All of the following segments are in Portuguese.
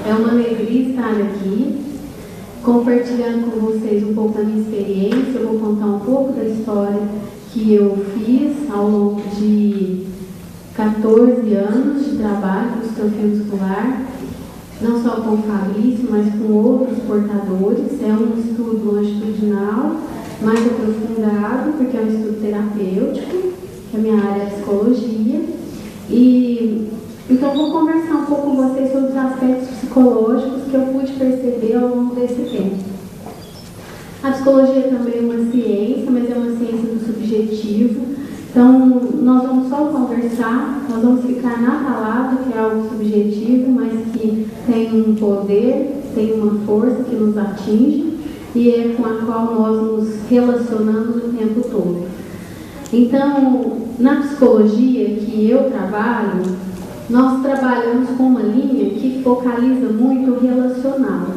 É uma alegria estar aqui, compartilhando com vocês um pouco da minha experiência. Eu vou contar um pouco da história que eu fiz ao longo de 14 anos de trabalho com distrofia muscular, não só com o Fabrício, mas com outros portadores. É um estudo longitudinal, mais aprofundado, porque é um estudo terapêutico, que a minha área é psicologia. Então, vou conversar um pouco com vocês sobre os aspectos psicológicos que eu pude perceber ao longo desse tempo. A psicologia também é uma ciência, mas é uma ciência do subjetivo. Então, nós vamos só conversar, nós vamos ficar na palavra, que é algo subjetivo, mas que tem um poder, tem uma força que nos atinge e é com a qual nós nos relacionamos o tempo todo. Então, na psicologia que eu trabalho, nós trabalhamos com uma linha que focaliza muito o relacional.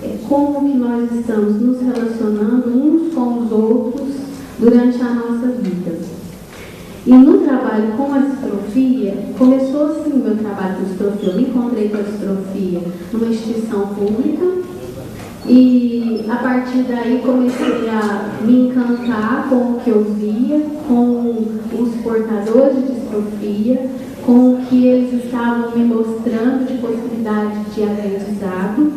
É como que nós estamos nos relacionando uns com os outros durante a nossa vida. E no trabalho com a distrofia, começou assim o meu trabalho com distrofia. Eu me encontrei com a distrofia numa instituição pública e a partir daí comecei a me encantar com o que eu via, com os portadores de distrofia, com o que eles estavam me mostrando de possibilidade de aprendizado,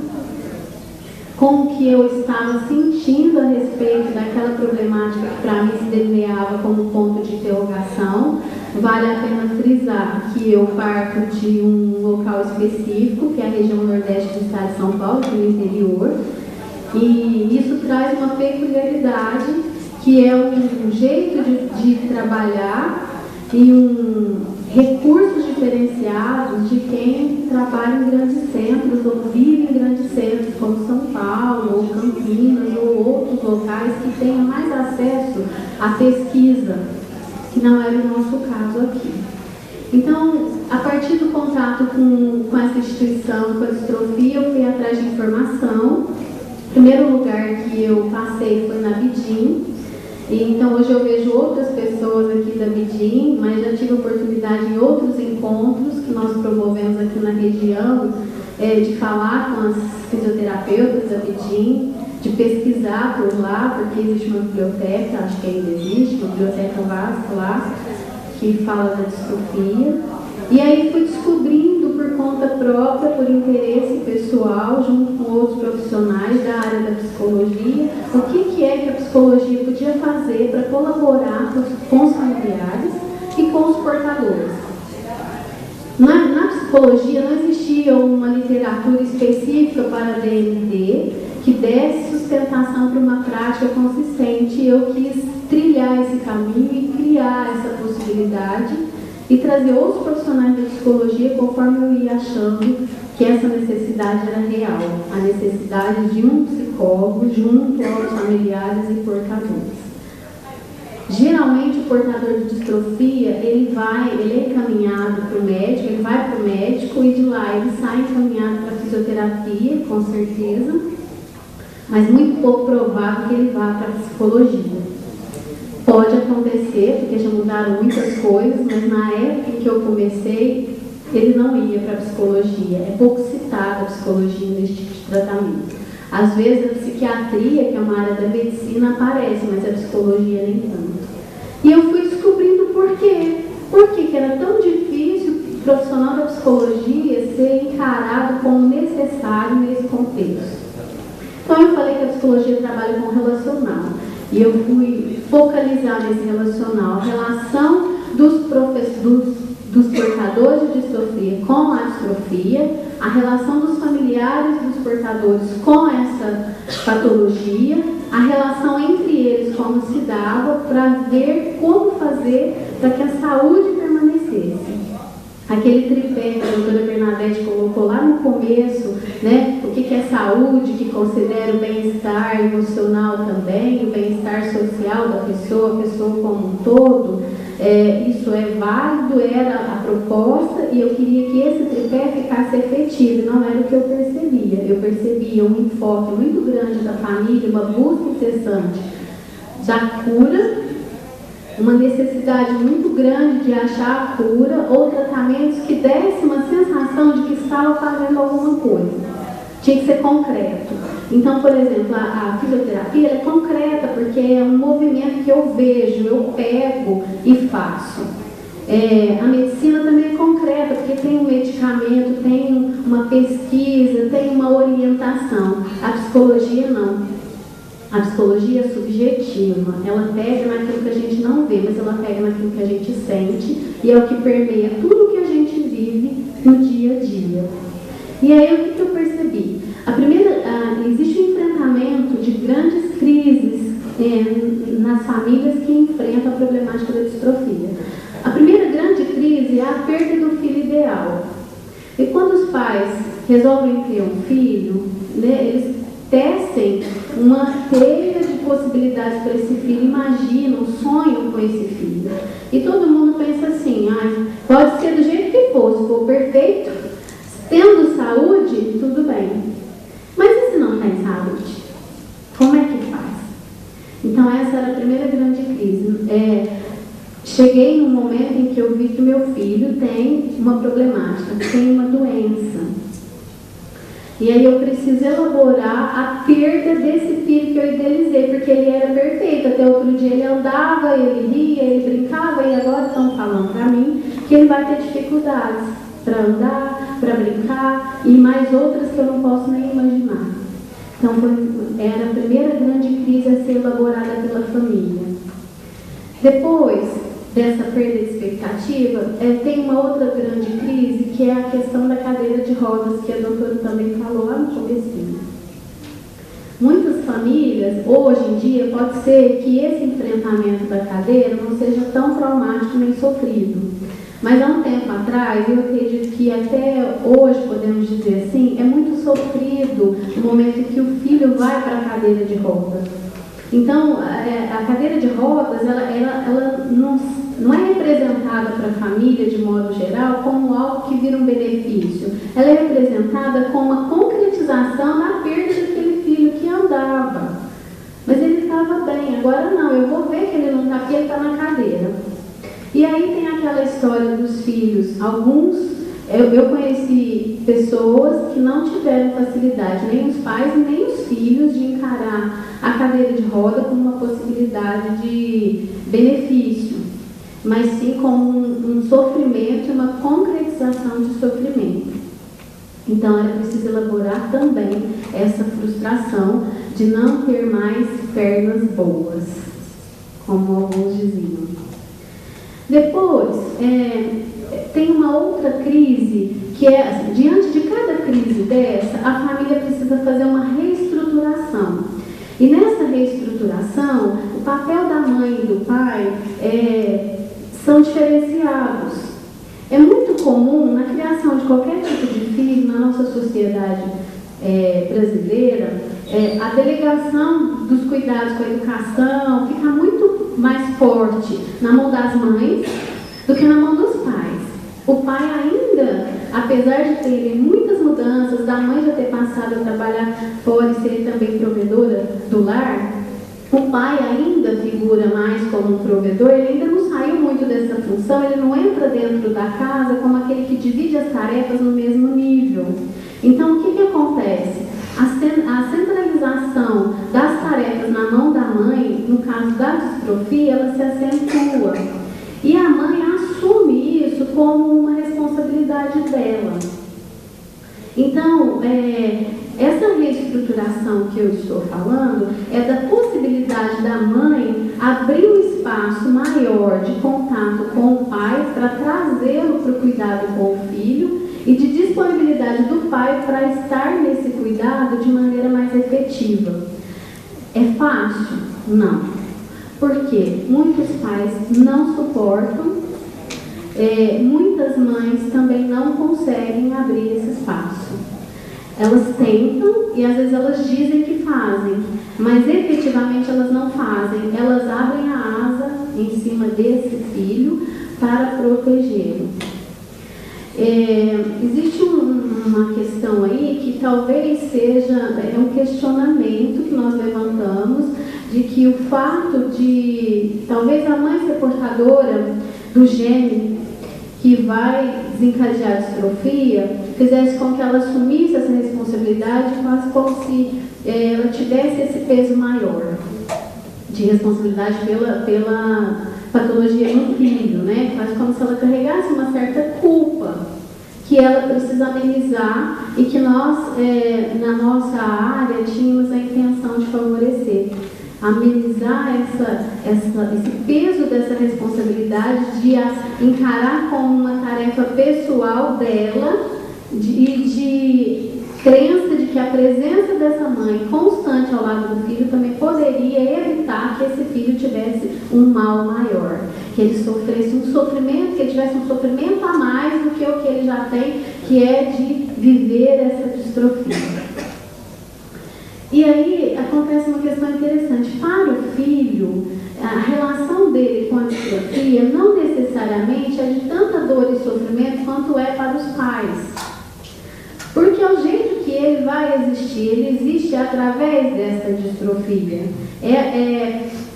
com o que eu estava sentindo a respeito daquela problemática que para mim se delineava como ponto de interrogação. Vale a pena frisar que eu parto de um local específico, que é a região nordeste do estado de São Paulo, que é o interior, e isso traz uma peculiaridade, que é um jeito de trabalhar e recursos diferenciados de quem trabalha em grandes centros ou vive em grandes centros, como São Paulo, ou Campinas, ou outros locais que tenham mais acesso à pesquisa, que não era o nosso caso aqui. Então, a partir do contato com essa instituição, com a distrofia, eu fui atrás de informação. O primeiro lugar que eu passei foi na BIDIM. Então, hoje eu vejo outras pessoas aqui da BIDIM, mas já tive oportunidade em outros encontros que nós promovemos aqui na região, de falar com as fisioterapeutas da BIDIM, de pesquisar por lá, porque existe uma biblioteca, acho que ainda existe, uma biblioteca vasta lá, que fala da distrofia. E aí fui descobrindo por conta própria, por interesse pessoal, junto com outros profissionais da área da psicologia, o que é que a psicologia podia fazer para colaborar com os familiares e com os portadores. Na psicologia não existia uma literatura específica para a DMD que desse sustentação para uma prática consistente. Eu quis trilhar esse caminho e criar essa possibilidade e trazer outros profissionais da psicologia conforme eu ia achando que essa necessidade era real, a necessidade de um psicólogo junto aos familiares e portadores. Geralmente o portador de distrofia, ele é encaminhado para o médico, ele vai para o médico e de lá ele sai encaminhado para a fisioterapia, com certeza, mas muito pouco provável que ele vá para a psicologia. Pode acontecer, porque já mudaram muitas coisas, mas na época em que eu comecei, ele não ia para a psicologia. É pouco citada a psicologia nesse tipo de tratamento. Às vezes a psiquiatria, que é uma área da medicina, aparece, mas a psicologia nem tanto. E eu fui descobrindo por quê. Por que era tão difícil o profissional da psicologia ser encarado como necessário nesse contexto. Então eu falei que a psicologia trabalha com relacional. E eu fui focalizar nesse relacional, a relação dos portadores de distrofia com a distrofia, a relação dos familiares dos portadores com essa patologia, a relação entre eles, como se dava, para ver como fazer para que a saúde permanecesse. Aquele tripé que a doutora Bernadette colocou lá no começo, né? O que é saúde, que considera o bem-estar emocional também, o bem-estar social da pessoa, a pessoa como um todo, isso é válido, era a proposta, e eu queria que esse tripé ficasse efetivo, não era o que eu percebia. Eu percebia um enfoque muito grande da família, uma busca incessante da cura, uma necessidade muito grande de achar a cura ou tratamentos que desse uma sensação de que estava fazendo alguma coisa. Tinha que ser concreto. Então, por exemplo, a fisioterapia é concreta, porque é um movimento que eu vejo, eu pego e faço. A medicina também é concreta, porque tem um medicamento, tem uma pesquisa, tem uma orientação. A psicologia não. A psicologia é subjetiva, ela pega naquilo que a gente não vê, mas ela pega naquilo que a gente sente, e é o que permeia tudo o que a gente vive no dia a dia. E aí o que eu percebi? Existe um enfrentamento de grandes crises nas famílias que enfrentam a problemática da distrofia. A primeira grande crise é a perda do filho ideal. E quando os pais resolvem ter um filho, né, eles tecem uma teia de possibilidades para esse filho, imaginam, sonham com esse filho. E todo mundo pensa assim, pode ser do jeito que for, se for perfeito, tendo saúde, tudo bem. Mas e se não tem saúde? Como é que faz? Então essa era a primeira grande crise. Cheguei num momento em que eu vi que meu filho tem uma problemática, tem uma doença. E aí eu preciso elaborar a perda desse filho que eu idealizei, porque ele era perfeito. Até outro dia ele andava, ele ria, ele brincava, e agora estão falando para mim que ele vai ter dificuldades para andar, para brincar, e mais outras que eu não posso nem imaginar. Então era a primeira grande crise a ser elaborada pela família. Depois dessa perda de expectativa, tem uma outra grande crise, que é a questão da cadeira de rodas, que a doutora também falou lá no comecinho. Muitas famílias, hoje em dia, pode ser que esse enfrentamento da cadeira não seja tão traumático nem sofrido. Mas há um tempo atrás, eu acredito que até hoje, podemos dizer assim, é muito sofrido o momento que o filho vai para a cadeira de rodas. Então, a cadeira de rodas, ela não é representada para a família, de modo geral, como algo que vira um benefício. Ela é representada como uma concretização da perda daquele filho que andava. Mas ele estava bem, agora não, eu vou ver que ele não está, porque ele está na cadeira. E aí tem aquela história dos filhos. Eu conheci pessoas que não tiveram facilidade, nem os pais nem os filhos, de encarar a cadeira de roda como uma possibilidade de benefício, mas sim como um sofrimento e uma concretização de sofrimento. Então era preciso elaborar também essa frustração de não ter mais pernas boas, como alguns diziam. Depois, tem uma outra crise, que é assim, diante de cada crise dessa, a família precisa fazer uma reestruturação. E nessa reestruturação, o papel da mãe e do pai são diferenciados. É muito comum, na criação de qualquer tipo de filho, na nossa sociedade brasileira, a delegação dos cuidados com a educação fica muito mais forte na mão das mães do que na mão dos pais. O pai ainda, apesar de terem muitas mudanças, da mãe já ter passado a trabalhar fora e ser também provedora do lar, o pai ainda figura mais como um provedor, ele ainda não saiu muito dessa função, ele não entra dentro da casa como aquele que divide as tarefas no mesmo nível. Então, o que acontece? A centralização das tarefas na mão da mãe, no caso da distrofia, ela se acentua. E a mãe assume isso como uma responsabilidade dela. Então, essa reestruturação que eu estou falando é da possibilidade da mãe abrir um espaço maior de contato com o pai para trazê-lo para o cuidado com o filho e de disponibilidade do pai para estar nesse cuidado de maneira mais efetiva. É fácil? Não. Porque muitos pais não suportam, muitas mães também não conseguem abrir esse espaço. Elas tentam e às vezes elas dizem que fazem, mas efetivamente elas não fazem. Elas abrem a asa em cima desse filho para protegê-lo. Existe uma questão aí que talvez seja um questionamento que nós levantamos, de que o fato de talvez a mãe ser portadora do gene que vai desencadear a distrofia fizesse com que ela assumisse essa responsabilidade, quase como se ela tivesse esse peso maior de responsabilidade pela patologia no filho, né? Quase como se ela carregasse uma certa culpa que ela precisa amenizar e que nós, na nossa área, tínhamos a intenção de favorecer. Amenizar esse peso dessa responsabilidade de encarar como uma tarefa pessoal dela e de crença de que a presença dessa mãe constante ao lado do filho também poderia evitar que esse filho tivesse um mal maior, que ele sofresse um sofrimento, que ele tivesse um sofrimento a mais do que o que ele já tem, que é de viver essa distrofia. E aí acontece uma questão interessante. Para o filho, a relação dele com a distrofia não necessariamente é de tanta dor e sofrimento quanto é para os pais. Porque é o jeito que ele vai existir, ele existe através dessa distrofia.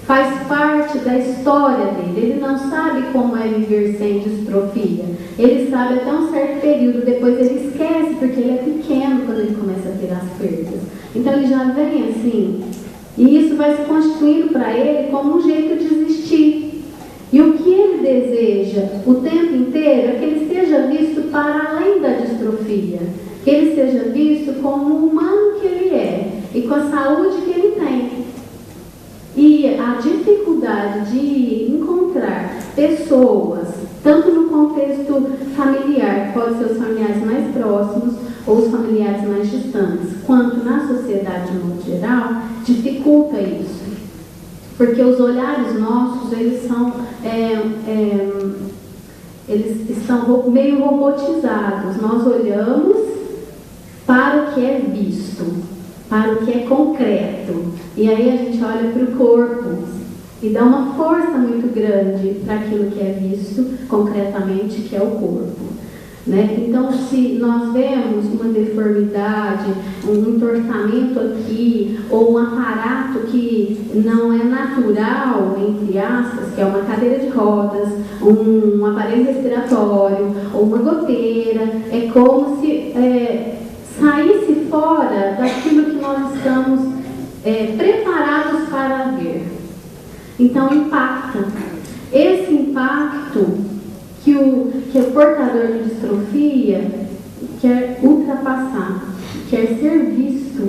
Faz parte da história dele. Ele não sabe como é viver sem distrofia. Ele sabe até um certo período, depois ele esquece, porque ele é pequeno quando ele começa a ter as perdas. Então ele já vem assim, e isso vai se constituindo para ele como um jeito de existir. E o que ele deseja o tempo inteiro é que ele seja visto para além da distrofia, que ele seja visto como o humano que ele é e com a saúde que ele tem. E a dificuldade de encontrar pessoas, tanto no contexto familiar, que pode ser os familiares mais próximos ou os familiares mais distantes, quanto na sociedade de modo geral, dificulta isso. Porque os olhares nossos, eles estão meio robotizados. Nós olhamos para o que é visto, para o que é concreto. E aí a gente olha para o corpo e dá uma força muito grande para aquilo que é visto concretamente, que é o corpo. Né? Então, se nós vemos uma deformidade, um entortamento aqui, ou um aparato que não é natural, entre aspas, que é uma cadeira de rodas, um aparelho respiratório, ou uma goteira, é como se saísse fora daquilo que nós estamos preparados para ver. Então, impacta. Esse impacto que o portador de distrofia quer ultrapassar, quer ser visto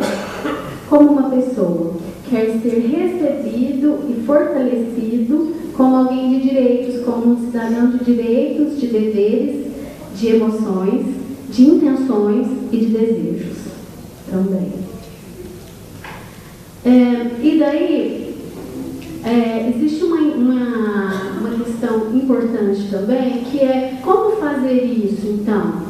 como uma pessoa, quer ser recebido e fortalecido como alguém de direitos, como um cidadão de direitos, de deveres, de emoções, de intenções e de desejos também. E daí, existe uma questão importante também, que é como fazer isso, então?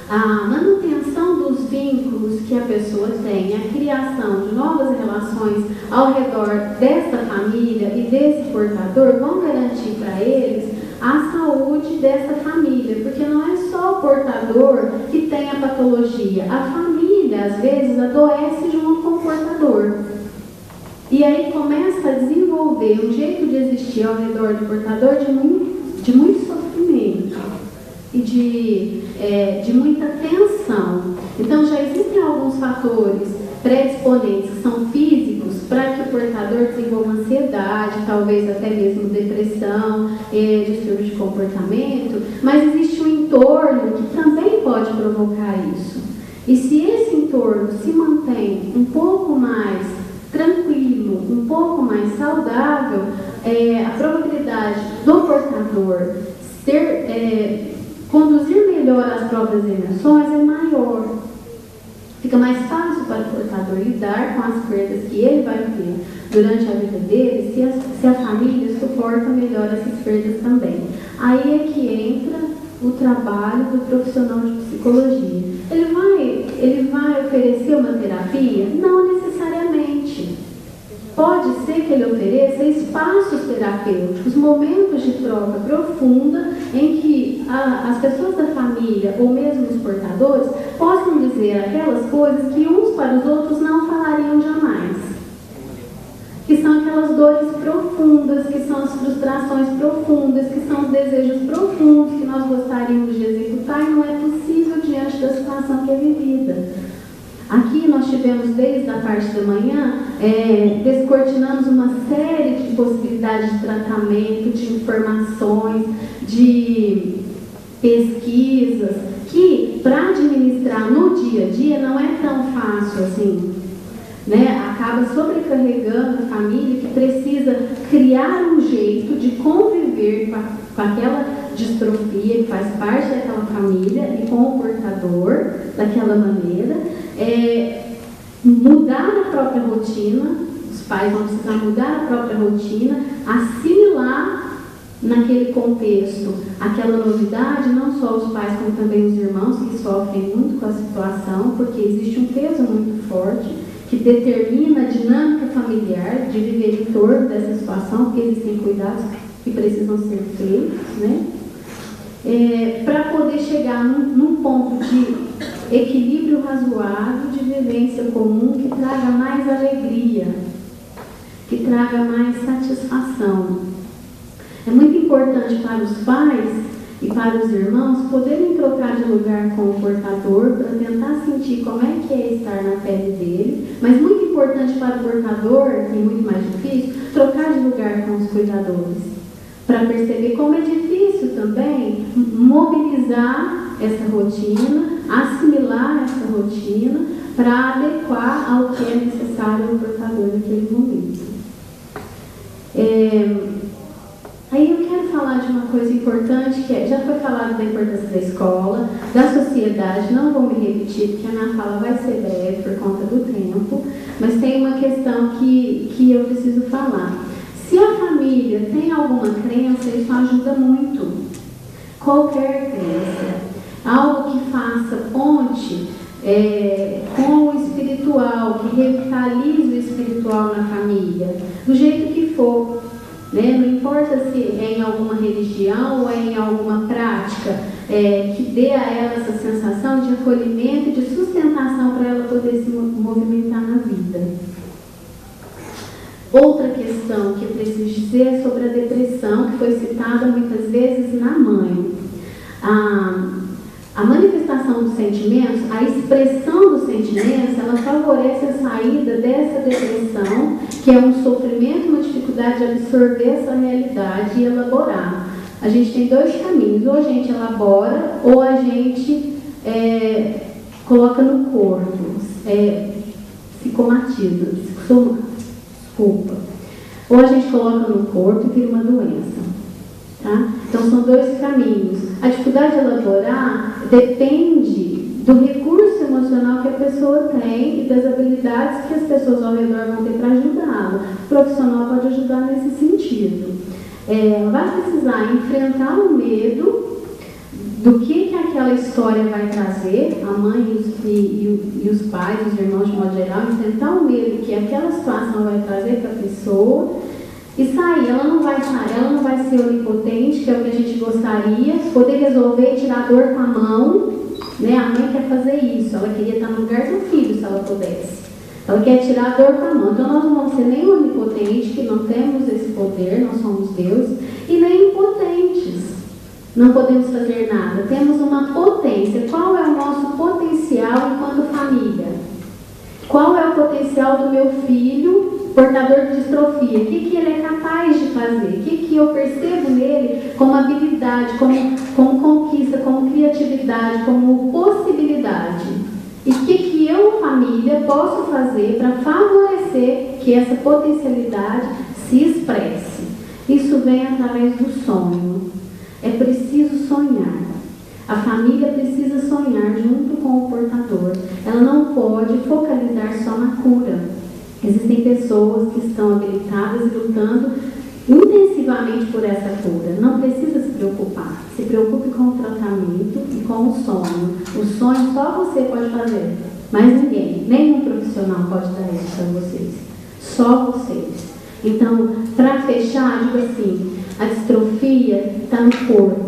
A manutenção dos vínculos que a pessoa tem, a criação de novas relações ao redor dessa família e desse portador vão garantir para eles a saúde dessa família, porque não é só o portador que tem a patologia, a família às vezes adoece junto com o portador. E aí começa a desenvolver um jeito de existir ao redor do portador de muito sofrimento e de muita tensão. Então já existem alguns fatores predisponentes que são físicos para que o portador desenvolva ansiedade, talvez até mesmo depressão, distúrbio de comportamento, mas existe um entorno que também pode provocar isso. E se esse entorno se mantém um pouco mais tranquilo, um pouco mais saudável, a probabilidade do portador conduzir melhor as próprias emoções é maior. Fica mais fácil para o portador lidar com as perdas que ele vai ter durante a vida dele, se a família suporta melhor essas perdas também. Aí é que entra o trabalho do profissional de psicologia. Ele vai oferecer uma terapia? Não necessariamente. Pode ser que ele ofereça espaços terapêuticos, momentos de troca profunda em que as pessoas da família ou mesmo os portadores possam dizer aquelas coisas que uns para os outros não falariam jamais. Que aquelas dores profundas, que são as frustrações profundas, que são os desejos profundos que nós gostaríamos de executar e não é possível diante da situação que é vivida. Aqui nós tivemos, desde a parte da manhã, descortinamos uma série de possibilidades de tratamento, de informações, de pesquisas, que para administrar no dia a dia não é tão fácil assim, né? Acaba sobrecarregando a família, que precisa criar um jeito de conviver com aquela distrofia que faz parte daquela família e com o portador daquela maneira, mudar a própria rotina. Os pais vão precisar mudar a própria rotina, assimilar naquele contexto aquela novidade, não só os pais como também os irmãos, que sofrem muito com a situação, porque existe um peso muito forte que determina a dinâmica familiar de viver em torno dessa situação, porque existem cuidados que precisam ser feitos, né? Para poder chegar num ponto de equilíbrio razoável, de vivência comum, que traga mais alegria, que traga mais satisfação. É muito importante para os pais e para os irmãos poderem trocar de lugar com o portador para tentar sentir como é que é estar na pele dele, mas muito importante para o portador, que é muito mais difícil, trocar de lugar com os cuidadores, para perceber como é difícil também mobilizar essa rotina, assimilar essa rotina para adequar ao que é necessário ao portador naquele momento. Aí eu quero falar de uma coisa importante, que já foi falado da importância da escola, da sociedade, não vou me repetir, porque a minha fala vai ser breve por conta do tempo, mas tem uma questão que eu preciso falar. Se a família tem alguma crença, isso ajuda muito. Qualquer crença. Algo que faça ponte com o espiritual, que revitalize o espiritual na família, do jeito que for. Né? Não importa se é em alguma religião ou é em alguma prática que dê a ela essa sensação de acolhimento e de sustentação para ela poder se movimentar na vida. Outra questão que eu preciso dizer é sobre a depressão, que foi citada muitas vezes na mãe. A manifestação dos sentimentos, a expressão dos sentimentos, ela favorece a saída dessa depressão, que é um sofrimento, uma dificuldade de absorver essa realidade e elaborar. A gente tem dois caminhos: ou a gente elabora, ou a gente coloca no corpo, psicomatiza, desculpa. Ou a gente coloca no corpo e vira uma doença. Tá? Então são dois caminhos. A dificuldade de elaborar depende do recurso emocional que a pessoa tem e das habilidades que as pessoas ao redor vão ter para ajudá-la. O profissional pode ajudar nesse sentido. Vai precisar enfrentar o medo do que aquela história vai trazer, a mãe e os pais, os irmãos de modo geral, enfrentar o medo que aquela situação vai trazer para a pessoa. E sair, ela não vai ser onipotente, que é o que a gente gostaria, poder resolver e tirar a dor com a mão, né? A mãe quer fazer isso, ela queria estar no lugar do filho, se ela pudesse. Ela quer tirar a dor com a mão. Então nós não vamos ser nem onipotentes, que não temos esse poder, não somos Deus, e nem impotentes. Não podemos fazer nada. Temos uma potência. Qual é o nosso potencial enquanto família? Qual é o potencial do meu filho portador de distrofia? O que ele é capaz de fazer? O que eu percebo nele como habilidade, como conquista, como criatividade, como possibilidade? E o que eu, família, posso fazer para favorecer que essa potencialidade se expresse? Isso vem através do sonho. É preciso sonhar. A família precisa sonhar junto com o portador. Ela não pode focalizar só na cura. Existem pessoas que estão habilitadas e lutando intensivamente por essa cura. Não precisa se preocupar. Se preocupe com o tratamento e com o sonho. O sonho só você pode fazer. Mais ninguém, nenhum profissional pode dar isso para vocês. Só vocês. Então, para fechar, digo assim, a distrofia está no corpo.